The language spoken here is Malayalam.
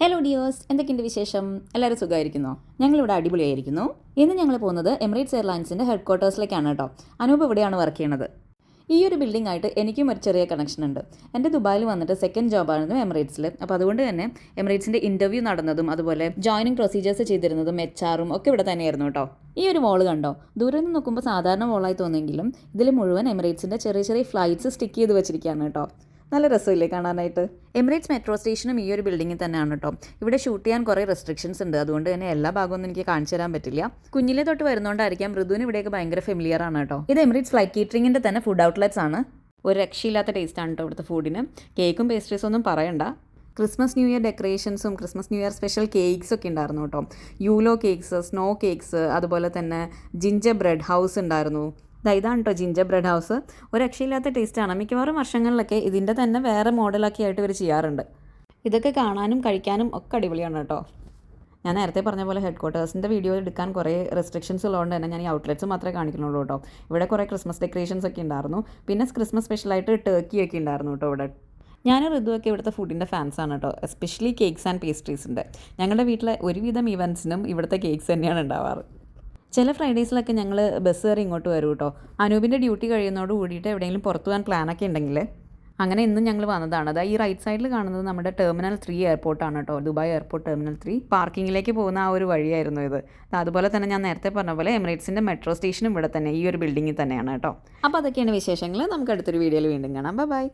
ഹലോ ഡിയേഴ്സ്, എന്തൊക്കെയുണ്ട് വിശേഷം? എല്ലാവരും സുഖമായിരിക്കുന്നോ? ഞങ്ങളിവിടെ അടിപൊളിയായിരിക്കുന്നു. ഇന്ന് ഞങ്ങൾ പോകുന്നത് എമിറേറ്റ്സ് എയർലൈൻസിൻ്റെ ഹെഡ് ക്വാർട്ടേഴ്സിലേക്കാണ് കേട്ടോ. അനൂപ് ഇവിടെയാണ് വർക്ക് ചെയ്യണത്. ഈ ഒരു ബിൽഡിംഗ് ആയിട്ട് എനിക്കും ഒരു ചെറിയ കണക്ഷൻ ഉണ്ട്. എൻ്റെ ദുബായിൽ വന്നിട്ട് സെക്കൻഡ് ജോബായിരുന്നു എമിറേറ്റ്സിൽ. അപ്പോൾ അതുകൊണ്ട് തന്നെ എമിറേറ്റ്സിൻ്റെ ഇൻ്റർവ്യൂ നടന്നതും അതുപോലെ ജോയിനിങ് പ്രൊസീജിയേഴ്സ് ചെയ്തിരുന്നതും HR-ഉം ഒക്കെ ഇവിടെ തന്നെയായിരുന്നു കേട്ടോ. ഈ ഒരു വോൾ കണ്ടോ? ദൂരെ നിന്ന് നോക്കുമ്പോൾ സാധാരണ വോളായി തോന്നുമെങ്കിലും ഇതിൽ മുഴുവൻ എമിറേറ്റ്സിൻ്റെ ചെറിയ ചെറിയ ഫ്ലൈറ്റ്സ് സ്റ്റിക്ക് ചെയ്ത് വെച്ചിരിക്കുകയാണ് കേട്ടോ. നല്ല രസമില്ലേ കാണാനായിട്ട്? എമിറേറ്റ്സ് മെട്രോ സ്റ്റേഷനും ഈ ഒരു ബിൽഡിങ്ങിൽ തന്നെയാണ് കേട്ടോ. ഇവിടെ ഷൂട്ട് ചെയ്യാൻ കുറേ റെസ്ട്രിക്ഷൻസ് ഉണ്ട്, അതുകൊണ്ട് തന്നെ എല്ലാ ഭാഗമൊന്നും എനിക്ക് കാണിച്ചു തരാൻ പറ്റില്ല. കുഞ്ഞിലെ തൊട്ട് വരുന്നതുകൊണ്ടായിരിക്കാം മൃദുവിന് ഇവിടെയൊക്കെ ഭയങ്കര ഫെമിലിയർ ആണ് കേട്ടോ. ഇത് എമിറേറ്റ്സ് ഫ്ലൈറ്റ് കേറ്ററിംഗിൻ്റെ തന്നെ ഫുഡ് ഔട്ട്ലെറ്റ്സ് ആണ്. ഒരു രക്ഷയില്ലാത്ത ടേസ്റ്റാണ് കേട്ടോ ഇവിടുത്തെ ഫുഡിന്. കേക്കും പേസ്ട്രീസും ഒന്നും പറയണ്ട. ക്രിസ്മസ് ന്യൂ ഇയർ ഡെക്കറേഷൻസും Christmas new year special cakes ഒക്കെ ഉണ്ടായിരുന്നു കേട്ടോ. യൂലോ കേക്ക്സ്, സ്നോ കേക്ക്സ്, അതുപോലെ തന്നെ ജിഞ്ചർ ബ്രെഡ് ഹൗസ് ഉണ്ടായിരുന്നു. ഇതാണ് കേട്ടോ ജിഞ്ചർ ബ്രെഡ് ഹൗസ്. ഒരു രക്ഷയില്ലാത്ത ടേസ്റ്റാണ്. മിക്കവാറും വർഷങ്ങളിലൊക്കെ ഇതിൻ്റെ തന്നെ വേറെ മോഡലൊക്കെ ആയിട്ട് ഇവർ ചെയ്യാറുണ്ട്. ഇതൊക്കെ കാണാനും കഴിക്കാനും ഒക്കെ അടിപൊളിയാണ് കേട്ടോ. ഞാൻ നേരത്തെ പറഞ്ഞ പോലെ ഹെഡ് ക്വാർട്ടേഴ്സിൻ്റെ വീഡിയോ എടുക്കാൻ കുറേ റെസ്ട്രിക്ഷൻസ് ഉള്ളതുകൊണ്ട് തന്നെ ഞാൻ ഈ ഔട്ട്ലെറ്റ്സ് മാത്രമേ കാണിക്കുന്നുള്ളൂ കേട്ടോ. ഇവിടെ കുറേ ക്രിസ്മസ് ഡെക്കറേഷൻസ് ഒക്കെ ഉണ്ടായിരുന്നു. പിന്നെ ക്രിസ്മസ് സ്പെഷ്യലായിട്ട് ടർക്കിയൊക്കെ ഉണ്ടായിരുന്നു കേട്ടോ ഇവിടെ. ഞാൻ ഋതുവൊക്കെ ഇവിടുത്തെ ഫുഡിൻ്റെ ഫാൻസാണ് കേട്ടോ, എസ്പെഷ്യലി കേക്ക്സ് ആൻഡ് പേസ്ട്രീസിൻ്റെ. ഞങ്ങളുടെ വീട്ടിലെ ഒരുവിധം ഇവൻറ്റ്സിനും ഇവിടുത്തെ കേക്ക്സ് തന്നെയാണ് ഉണ്ടാവാറ്. ചില ഫ്രൈഡേയ്സിലൊക്കെ ഞങ്ങൾ ബസ് കയറി ഇങ്ങോട്ട് വരും കേട്ടോ. അനൂപിൻ്റെ ഡ്യൂട്ടി കഴിയുന്നതോട് കൂടിയിട്ട് എവിടെയെങ്കിലും പുറത്തു പോകാൻ പ്ലാനൊക്കെ ഉണ്ടെങ്കിൽ അങ്ങനെ ഇന്നും ഞങ്ങൾ വന്നതാണ്. അതായത് ഈ റൈറ്റ് സൈഡിൽ കാണുന്നത് നമ്മുടെ ടെർമിനൽ 3 എയർപോർട്ടാണ് കേട്ടോ, ദുബായ് എയർപോർട്ട് ടെർമിനൽ 3. പാർക്കിങ്ങിലേക്ക് പോകുന്ന ആ ഒരു വഴിയായിരുന്നു ഇത്. അതുപോലെ തന്നെ ഞാൻ നേരത്തെ പറഞ്ഞ പോലെ എമിറേറ്റ്സിൻ്റെ മെട്രോ സ്റ്റേഷനും ഇവിടെ തന്നെ ഈ ഒരു ബിൽഡിങ്ങിൽ തന്നെയാണ് കേട്ടോ. അപ്പോൾ അതൊക്കെയാണ് വിശേഷങ്ങൾ. നമുക്ക് അടുത്തൊരു വീഡിയോയിൽ വീണ്ടും കാണാം. ബൈ.